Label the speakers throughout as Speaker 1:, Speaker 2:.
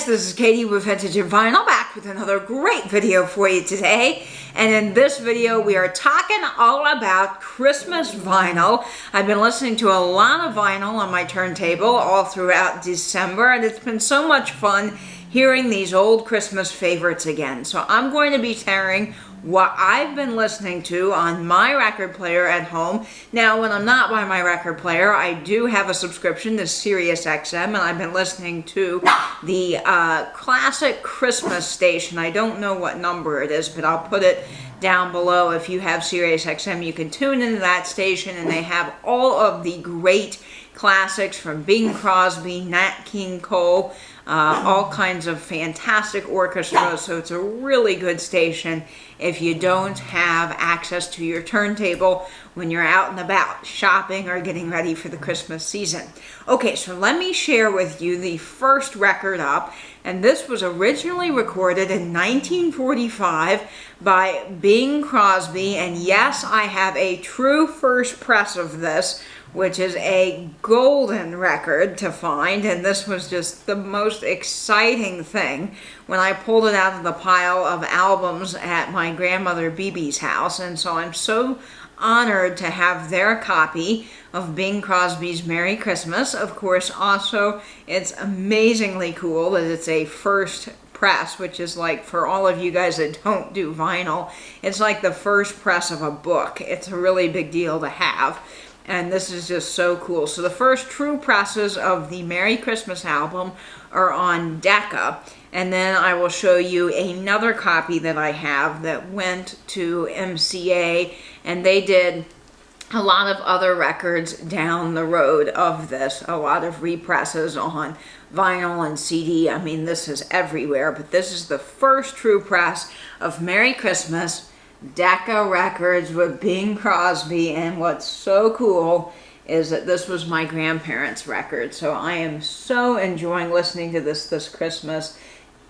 Speaker 1: this is Katie with Vintage and Vinyl, back with another great video for you today. And in this video, we are talking all about Christmas vinyl. I've been listening to a lot of vinyl on my turntable all throughout December, and it's been so much fun hearing these old Christmas favorites again. So I'm going to be sharing what I've been listening to on my record player at home. Now, when I'm not by my record player, I do have a subscription to Sirius XM, and I've been listening to the classic Christmas station. I don't know what number it is, but I'll put it down below. If you have Sirius XM, you can tune into that station, and they have all of the great classics from Bing Crosby, Nat King Cole, all kinds of fantastic orchestras. So it's a really good station if you don't have access to your turntable when you're out and about shopping or getting ready for the Christmas season. Okay, so let me share with you the first record up, and this was originally recorded in 1945 by Bing Crosby, and yes, I have a true first press of this, which is a golden record to find, and this was just the most exciting thing when I pulled it out of the pile of albums at my grandmother Beebe's house. And so I'm so honored to have their copy of Bing Crosby's Merry Christmas. Of course, also, it's amazingly cool that it's a first press, which is like, for all of you guys that don't do vinyl, it's like the first press of a book. It's a really big deal to have. And this is just so cool. So the first true presses of the Merry Christmas album are on Decca. And then I will show you another copy that I have that went to MCA. And they did a lot of other records down the road of this. A lot of represses on vinyl and CD. I mean, this is everywhere. But this is the first true press of Merry Christmas, Decca Records with Bing Crosby. And what's so cool is that this was my grandparents' record, so I am so enjoying listening to this Christmas.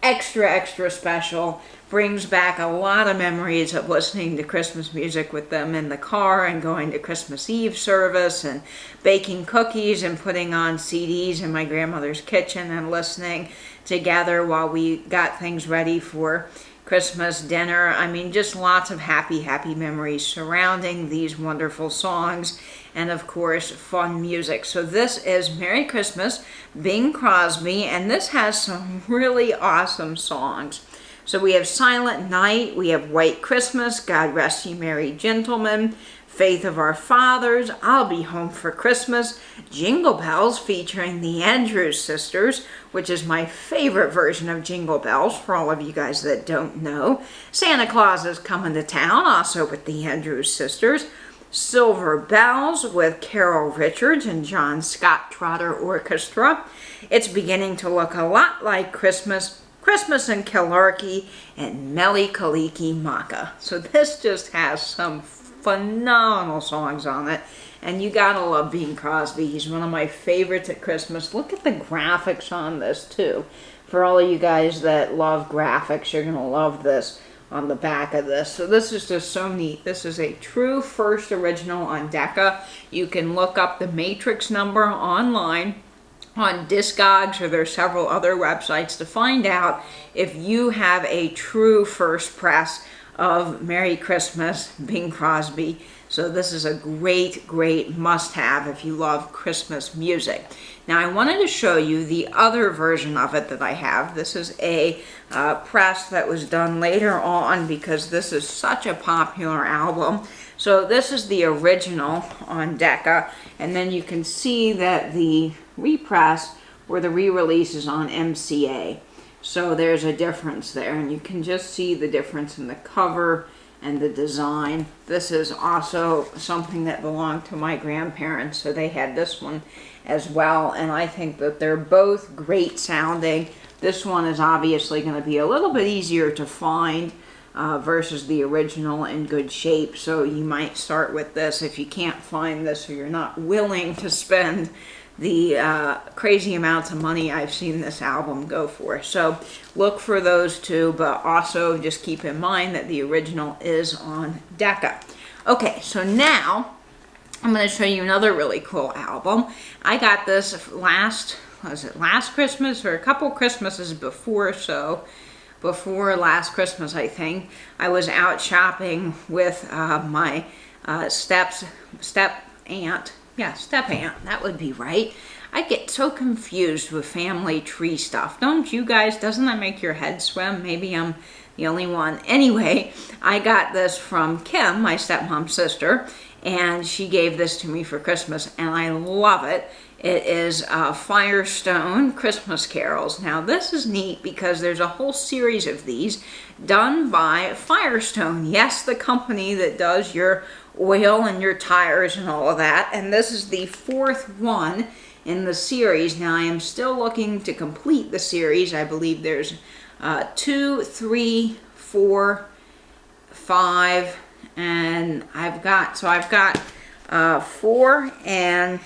Speaker 1: Extra special. Brings back a lot of memories of listening to Christmas music with them in the car and going to Christmas Eve service and baking cookies and putting on CDs in my grandmother's kitchen and listening together while we got things ready for Christmas dinner. I mean, just lots of happy memories surrounding these wonderful songs, and of course, fun music. So this is Merry Christmas, Bing Crosby, and this has some really awesome songs. So we have Silent Night, we have White Christmas, God Rest Ye Merry Gentlemen, Faith of Our Fathers, I'll Be Home for Christmas, Jingle Bells featuring the Andrews Sisters, which is my favorite version of Jingle Bells for all of you guys that don't know. Santa Claus is Coming to Town, also with the Andrews Sisters. Silver Bells with Carol Richards and John Scott Trotter Orchestra. It's Beginning to Look a Lot Like Christmas, Christmas in Killarkey, and Mele Kalikimaka. So this just has some phenomenal songs on it, and you gotta love Bing Crosby. He's one of my favorites at Christmas. Look at the graphics on this too. For all of you guys that love graphics, you're gonna love this on the back of this. So this is just so neat. This is a true first original on Decca. You can look up the matrix number online on Discogs, or there's several other websites to find out if you have a true first press of Merry Christmas, Bing Crosby. So this is a great must-have if you love Christmas music. Now I wanted to show you the other version of it that I have. This is a press that was done later on because this is such a popular album. So this is the original on Decca, and then you can see that the repress were the re-releases on MCA. So there's a difference there, and you can just see the difference in the cover and the design. This is also something that belonged to my grandparents, so they had this one as well, and I think that they're both great sounding. This one is obviously going to be a little bit easier to find versus the original in good shape, so you might start with this if you can't find this or you're not willing to spend the crazy amounts of money I've seen this album go for. So look for those two, but also just keep in mind that the original is on Decca. Okay, so now I'm going to show you another really cool album. I got this last was it last Christmas or a couple Christmases before, before last Christmas, I think, I was out shopping with my step aunt. Yeah, step aunt, that would be right. I get so confused with family tree stuff. Don't you guys? Doesn't that make your head swim? Maybe I'm the only one. Anyway, I got this from Kim, my stepmom's sister, and she gave this to me for Christmas, and I love it. It is Firestone Christmas Carols. Now, this is neat because there's a whole series of these done by Firestone. Yes, the company that does your oil and your tires and all of that. And this is the 4th one in the series. Now, I am still looking to complete the series. I believe there's 2, 3, 4, 5, and I've got 4 and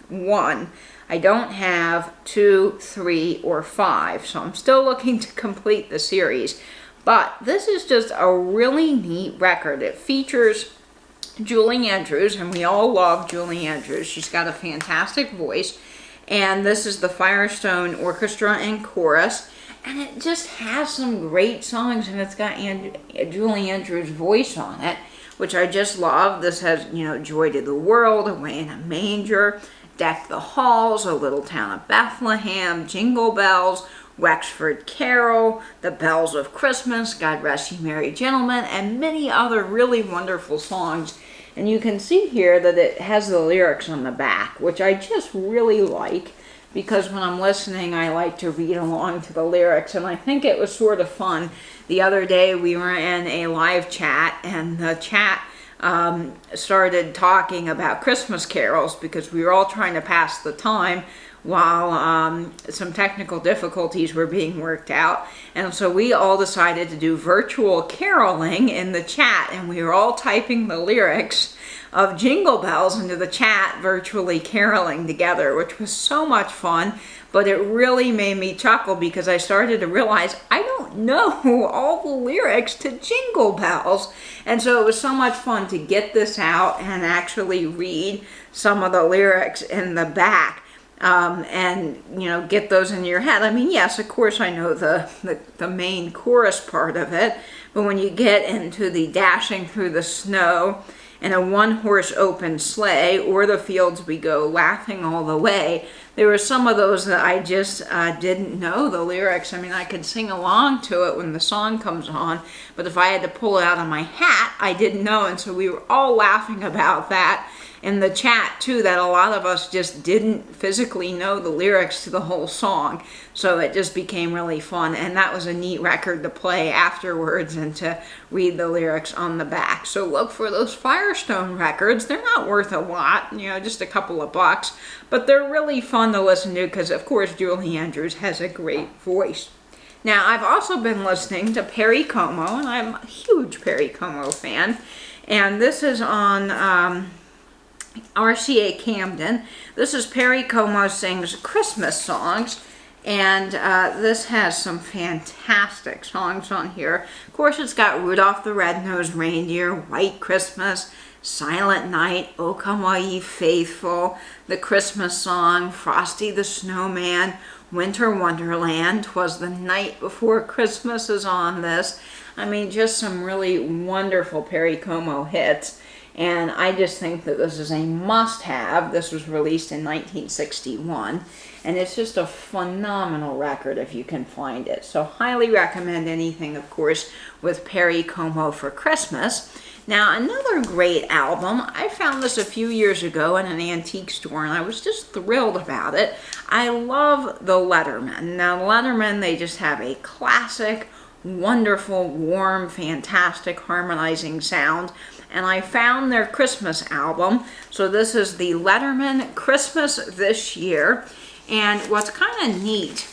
Speaker 1: 1. I don't have 2, 3, or 5, so I'm still looking to complete the series. But this is just a really neat record. It features Julie Andrews, and we all love Julie Andrews. She's got a fantastic voice, and this is the Firestone Orchestra and Chorus, and it just has some great songs, and it's got Julie Andrews' voice on it, which I just love. This has, you know, Joy to the World, Away in a Manger, Deck the Halls, A Little Town of Bethlehem, Jingle Bells, Wexford Carol, The Bells of Christmas, God Rest Ye Merry Gentlemen, and many other really wonderful songs. And you can see here that it has the lyrics on the back, which I just really like, because when I'm listening, I like to read along to the lyrics, and I think it was sort of fun. The other day, we were in a live chat, and the chat started talking about Christmas carols because we were all trying to pass the time while some technical difficulties were being worked out. And so we all decided to do virtual caroling in the chat, and we were all typing the lyrics of Jingle Bells into the chat, virtually caroling together, which was so much fun. But it really made me chuckle because I started to realize I don't know all the lyrics to Jingle Bells. And so it was so much fun to get this out and actually read some of the lyrics in the back. And, you know, get those in your head. I mean, yes, of course I know the main chorus part of it, but when you get into the dashing through the snow in a one-horse open sleigh, or the fields we go, laughing all the way, there were some of those that I just didn't know the lyrics. I mean, I could sing along to it when the song comes on, but if I had to pull it out of my hat, I didn't know, and so we were all laughing about that in the chat too, that a lot of us just didn't physically know the lyrics to the whole song. So it just became really fun, and that was a neat record to play afterwards and to read the lyrics on the back. So look for those Firestone records. They're not worth a lot, you know, just a couple of bucks, but they're really fun to listen to because, of course, Julie Andrews has a great voice. Now, I've also been listening to Perry Como, and I'm a huge Perry Como fan, and this is on RCA Camden. This is Perry Como Sings Christmas Songs, and this has some fantastic songs on here. Of course, it's got Rudolph the Red-Nosed Reindeer, White Christmas, Silent Night, O Come All Ye Faithful, The Christmas Song, Frosty the Snowman, Winter Wonderland, 'Twas the Night Before Christmas is on this. I mean, just some really wonderful Perry Como hits. And I just think that this is a must-have. This was released in 1961, and it's just a phenomenal record if you can find it. So highly recommend anything, of course, with Perry Como for Christmas. Now, another great album, I found this a few years ago in an antique store, and I was just thrilled about it. I love the Letterman. Now, Letterman, they just have a classic, wonderful, warm, fantastic harmonizing sound. And I found their Christmas album. So this is the Letterman Christmas This Year. And what's kind of neat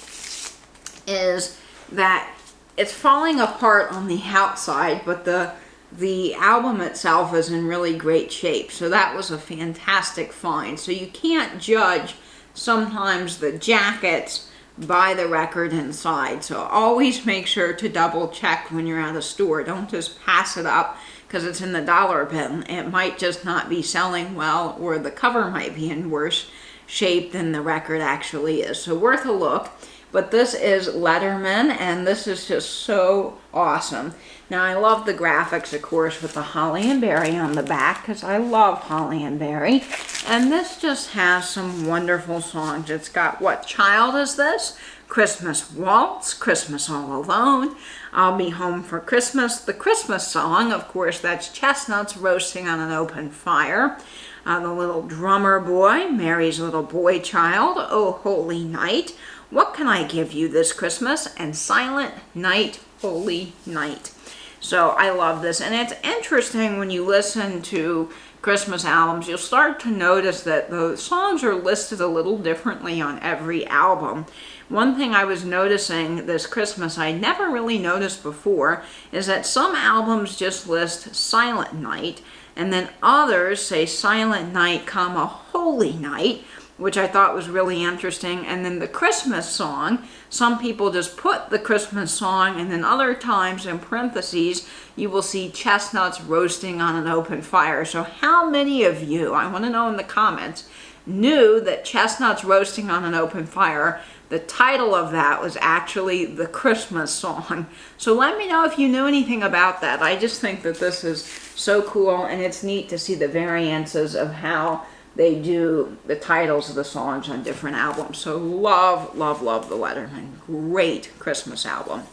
Speaker 1: is that it's falling apart on the outside, but the album itself is in really great shape. So that was a fantastic find. So you can't judge sometimes the jackets by the record inside. So always make sure to double check when you're at a store. Don't just pass it up because it's in the dollar bin. It might just not be selling well, or the cover might be in worse shape than the record actually is. So worth a look. But this is Letterman, and this is just so awesome. Now, I love the graphics, of course, with the holly and berry on the back, because I love holly and berry. And this just has some wonderful songs. It's got What Child Is This?, Christmas Waltz, Christmas All Alone, I'll Be Home for Christmas, the Christmas song, of course, that's chestnuts roasting on an open fire. The Little Drummer Boy, Mary's Little Boy Child, Oh Holy Night, What Can I Give You This Christmas, and Silent Night, Holy Night. So I love this, and it's interesting when you listen to Christmas albums, you'll start to notice that the songs are listed a little differently on every album. One thing I was noticing this Christmas I never really noticed before is that some albums just list Silent Night, and then others say Silent Night, Holy Night, which I thought was really interesting. And then the Christmas song, some people just put the Christmas song, and then other times in parentheses you will see chestnuts roasting on an open fire. So how many of you, I want to know in the comments, knew that Chestnuts Roasting on an Open Fire, the title of that was actually the Christmas song? So let me know if you knew anything about that. I just think that this is so cool, and it's neat to see the variances of how they do the titles of the songs on different albums. So love, love, love the Letterman. Great Christmas album.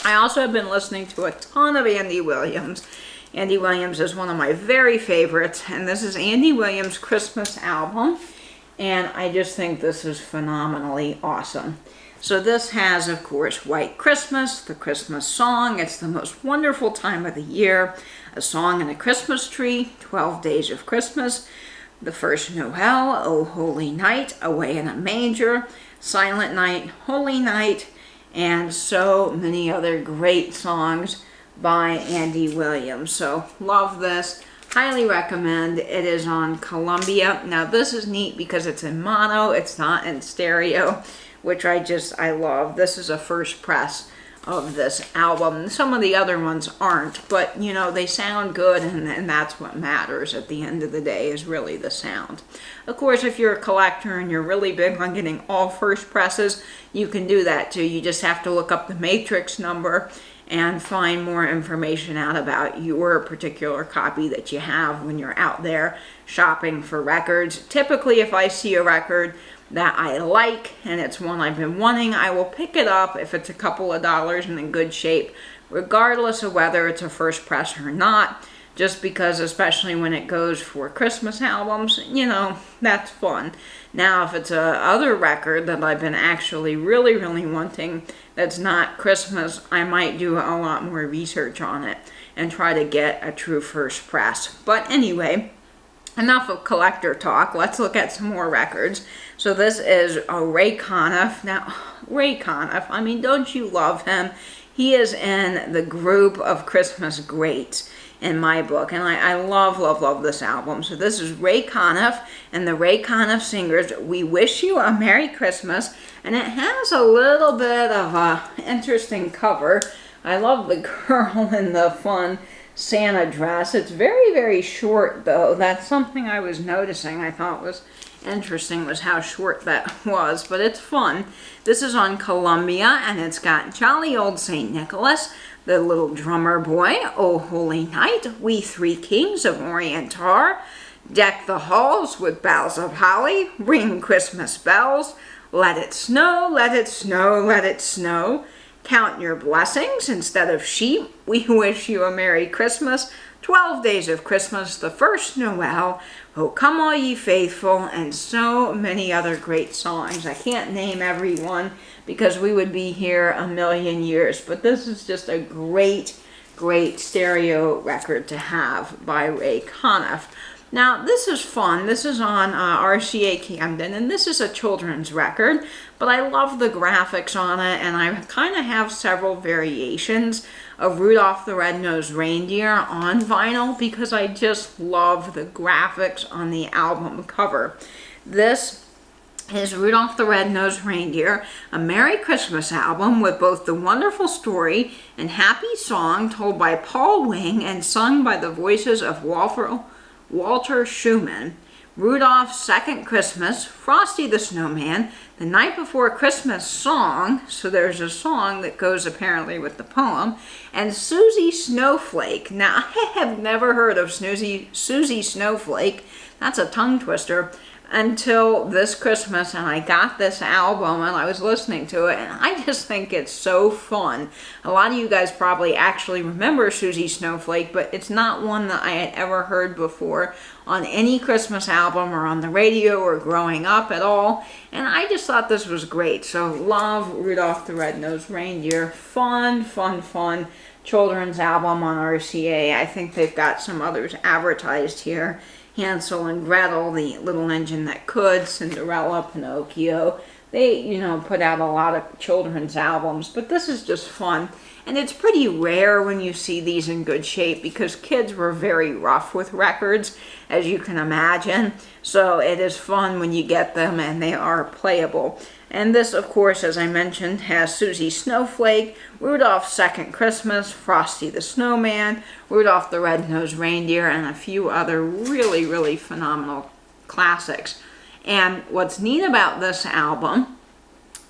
Speaker 1: I also have been listening to a ton of Andy Williams. Andy Williams is one of my very favorites, and this is Andy Williams' Christmas album, and I just think this is phenomenally awesome. So this has, of course, White Christmas, the Christmas song, It's the Most Wonderful Time of the Year, A Song in a Christmas Tree, 12 Days of Christmas, The First Noel, Oh Holy Night, Away in a Manger, Silent Night, Holy Night, and so many other great songs by Andy Williams. So love this, highly recommend. It is on Columbia. Now this is neat because it's in mono, it's not in stereo, which I love. This is a first press of this album. Some of the other ones aren't, but you know, they sound good, and that's what matters at the end of the day, is really the sound. Of course, if you're a collector and you're really big on getting all first presses, you can do that too. You just have to look up the matrix number and find more information out about your particular copy that you have when you're out there shopping for records. Typically, if I see a record that I like and it's one I've been wanting, I will pick it up if it's a couple of dollars and in good shape, regardless of whether it's a first press or not, just because, especially when it goes for Christmas albums, you know, that's fun. Now, if it's a other record that I've been actually really, really wanting that's not Christmas, I might do a lot more research on it and try to get a true first press. But anyway, enough of collector talk. Let's look at some more records. So this is Ray Conniff. Now, Ray Conniff, I mean, don't you love him? He is in the group of Christmas greats in my book, and I love, love, love this album. So this is Ray Conniff and the Ray Conniff Singers, We Wish You a Merry Christmas, and it has a little bit of a interesting cover. I love the girl in the fun Santa dress. It's very, very short, though. That's something I was noticing I thought was interesting, was how short that was, but it's fun. This is on Columbia, and it's got Jolly Old St. Nicholas, The Little Drummer Boy, Oh Holy Night, We Three Kings of Orient Are, Deck the Halls with Boughs of Holly, Ring Christmas Bells, Let It Snow, Let It Snow, Let It Snow, Count Your Blessings Instead of Sheep, We Wish You a Merry Christmas, 12 Days of Christmas, The First Noel, Oh Come All Ye Faithful, and so many other great songs. I can't name every one because we would be here a million years, but this is just a great, great stereo record to have by Ray Conniff. Now, this is fun. This is on RCA Camden, and this is a children's record, but I love the graphics on it, and I kind of have several variations of Rudolph the Red-Nosed Reindeer on vinyl because I just love the graphics on the album cover. This is Rudolph the Red-Nosed Reindeer, a Merry Christmas album with both the wonderful story and happy song told by Paul Wing and sung by the voices of Walter Schumann. Rudolph's Second Christmas, Frosty the Snowman, The Night Before Christmas Song, so there's a song that goes apparently with the poem, and Susie Snowflake. Now, I have never heard of Susie Snowflake, that's a tongue twister, until this Christmas, and I got this album and I was listening to it, and I just think it's so fun. A lot of you guys probably actually remember Susie Snowflake, but it's not one that I had ever heard before on any Christmas album or on the radio or growing up at all, and I just thought this was great. So love Rudolph the Red-Nosed Reindeer. Fun, fun, fun children's album on RCA. I think they've got some others advertised here. Hansel and Gretel, The Little Engine That Could, Cinderella, Pinocchio. They, put out a lot of children's albums, but this is just fun. And it's pretty rare when you see these in good shape because kids were very rough with records, as you can imagine. So it is fun when you get them and they are playable. And this, of course, as I mentioned, has Susie Snowflake, Rudolph's Second Christmas, Frosty the Snowman, Rudolph the Red-Nosed Reindeer, and a few other really, really phenomenal classics. And what's neat about this album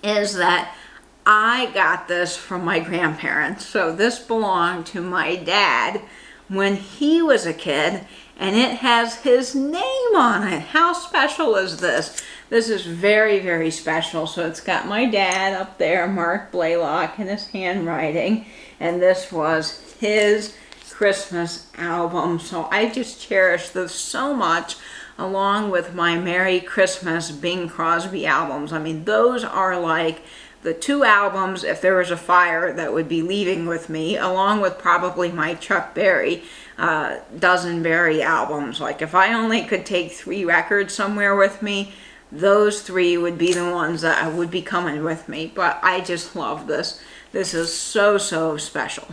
Speaker 1: is that I got this from my grandparents. So this belonged to my dad when he was a kid, and it has his name on it. How special is this? This is very, very special. So it's got my dad up there, Mark Blaylock, in his handwriting, and this was his Christmas album. So I just cherish this so much, along with my Merry Christmas Bing Crosby albums. I mean, those are like the two albums, if there was a fire, that would be leaving with me, along with probably my Chuck Berry, Dozenberry albums. Like, if I only could take 3 records somewhere with me, those 3 would be the ones that would be coming with me. But I just love this. This is so, so special.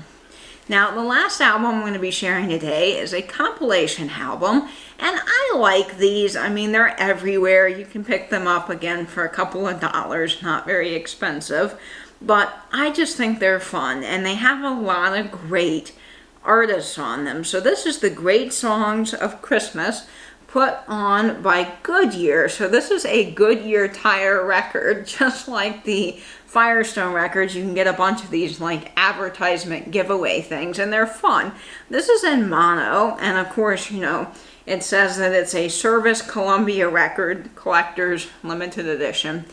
Speaker 1: Now, the last album I'm going to be sharing today is a compilation album, and I like these. I mean, they're everywhere. You can pick them up again for a couple of dollars, not very expensive, but I just think they're fun, and they have a lot of great artists on them. So this is the Great Songs of Christmas, put on by Goodyear. So this is a Goodyear tire record, just like the Firestone records. You can get a bunch of these like advertisement giveaway things, and they're fun. This is in mono, and of course, it says that it's a Service Columbia record, collector's limited edition.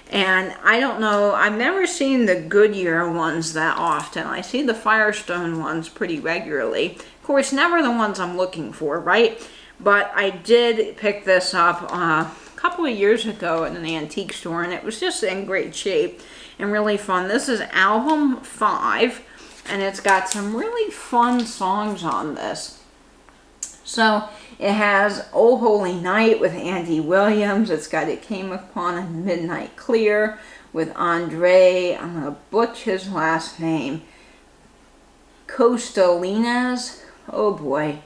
Speaker 1: And I don't know, I've never seen the Goodyear ones that often. I see the Firestone ones pretty regularly. Of course, never the ones I'm looking for, right? But I did pick this up a couple of years ago at an antique store, and it was just in great shape and really fun. This is album 5, and it's got some really fun songs on this. So it has Oh Holy Night with Andy Williams. It's got It Came Upon a Midnight Clear with Andre, I'm going to butch his last name, Costalinas. Oh boy.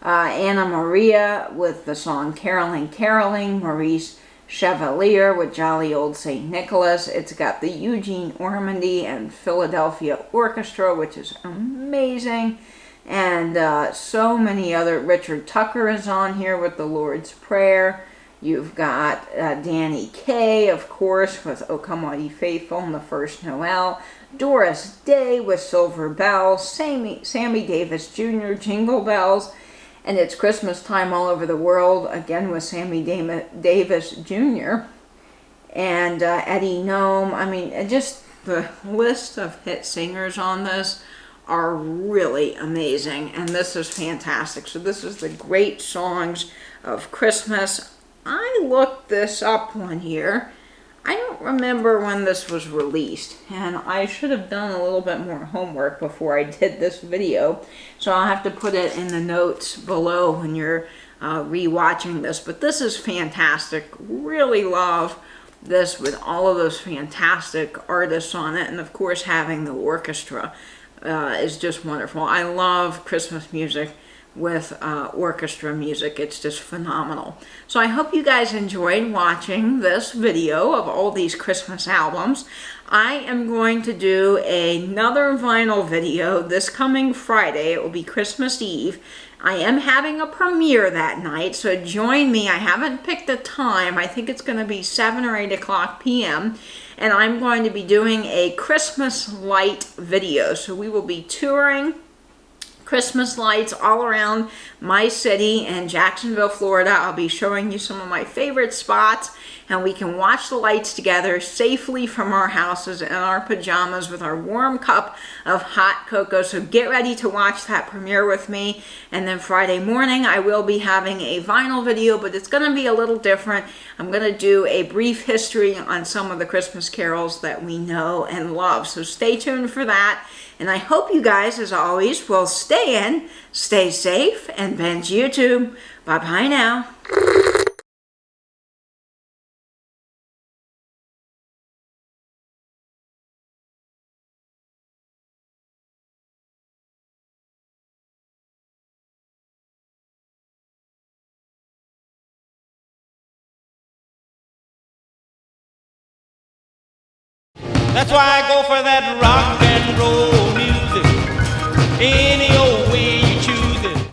Speaker 1: Anna Maria with the song Caroling, Caroling, Maurice Chevalier with Jolly Old St. Nicholas. It's got the Eugene Ormandy and Philadelphia Orchestra, which is amazing. And so many other. Richard Tucker is on here with the Lord's Prayer. You've got Danny Kaye, of course, with O Come All Ye Faithful and The First Noel. Doris Day with Silver Bells. Sammy Davis Jr., Jingle Bells. And It's Christmas Time All Over the World, again with Sammy Davis Jr. and Eddie Nome. I mean, just the list of hit singers on this are really amazing, and this is fantastic. So this is the Great Songs of Christmas. I looked this up one year. I don't remember when this was released, and I should have done a little bit more homework before I did this video, so I'll have to put it in the notes below when you're re-watching this. But this is fantastic. Really love this with all of those fantastic artists on it, and of course having the orchestra is just wonderful. I love Christmas music with orchestra music. It's just phenomenal. So I hope you guys enjoyed watching this video of all these Christmas albums. I am going to do another vinyl video this coming Friday. It will be Christmas Eve. I am having a premiere that night, so join me. I haven't picked a time. I think it's going to be 7 or 8 o'clock p.m. And I'm going to be doing a Christmas light video. So we will be touring Christmas lights all around my city in Jacksonville, Florida. I'll be showing you some of my favorite spots, and we can watch the lights together safely from our houses in our pajamas with our warm cup of hot cocoa. So get ready to watch that premiere with me. And then Friday morning I will be having a vinyl video, but it's going to be a little different. I'm going to do a brief history on some of the Christmas carols that we know and love. So stay tuned for that. And I hope you guys, as always, will stay in, stay safe, and binge YouTube. Bye-bye now.
Speaker 2: That's why I go for that rock and roll music. Any